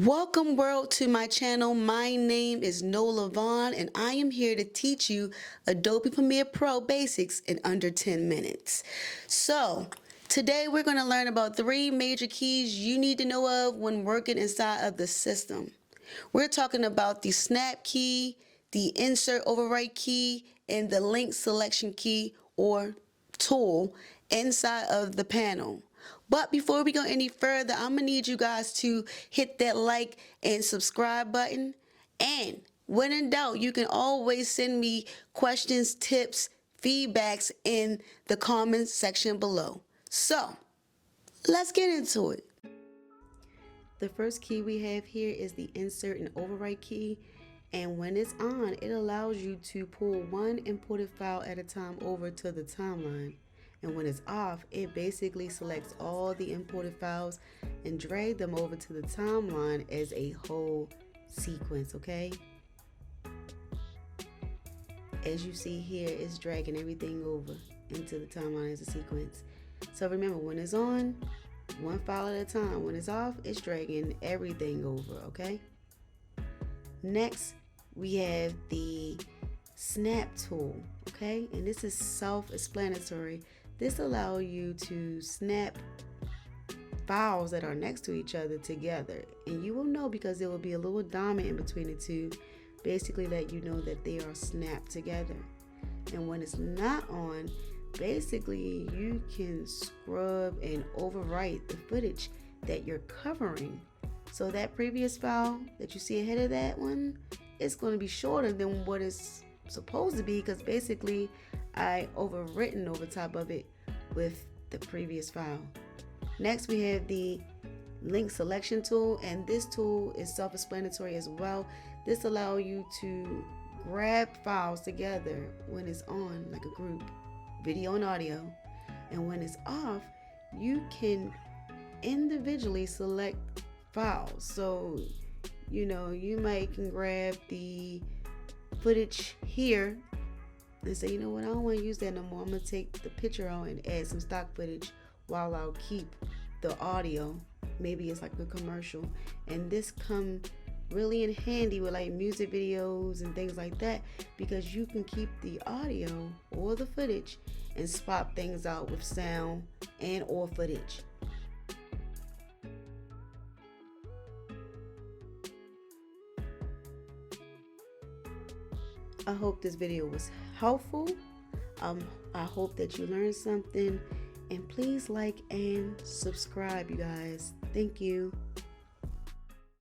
Welcome world to my channel. My name is Nola Vaughn and I am here to teach you Adobe Premiere Pro basics in under 10 minutes. So today we're going to learn about 3 major keys you need to know of when working inside of the system. We're talking about the snap key, the insert overwrite key, and the link selection key or tool inside of the panel. But before we go any further, I'm gonna need you guys to hit that like and subscribe button. And when in doubt, you can always send me questions, tips, feedbacks in the comments section below. So let's get into it. The first key we have here is the insert and overwrite key. And when it's on, it allows you to pull one imported file at a time over to the timeline. And when it's off, it basically selects all the imported files and drag them over to the timeline as a whole sequence, okay? As you see here, it's dragging everything over into the timeline as a sequence. So remember, when it's on, one file at a time. When it's off, it's dragging everything over, okay? Next, we have the snap tool, okay? And this is self-explanatory. This allows you to snap files that are next to each other together. And you will know because there will be a little diamond in between the two, basically let you know that they are snapped together. And when it's not on, basically you can scrub and overwrite the footage that you're covering. So that previous file that you see ahead of that one, it's going to be shorter than what it's supposed to be because basically I overwritten over top of it with the previous file. Next we have the link selection tool, and this tool is self-explanatory as well. This allows you to grab files together when it's on, like a group, video and audio, and when it's off, you can individually select files. So you might can grab the footage here and say, you know what, I don't want to use that no more. I'm going to take the picture out and add some stock footage while I'll keep the audio. Maybe it's like a commercial. And this come really in handy with like music videos and things like that, because you can keep the audio or the footage and swap things out with sound and or footage. I hope this video was helpful. I hope that you learned something, and please like and subscribe, you guys. Thank you.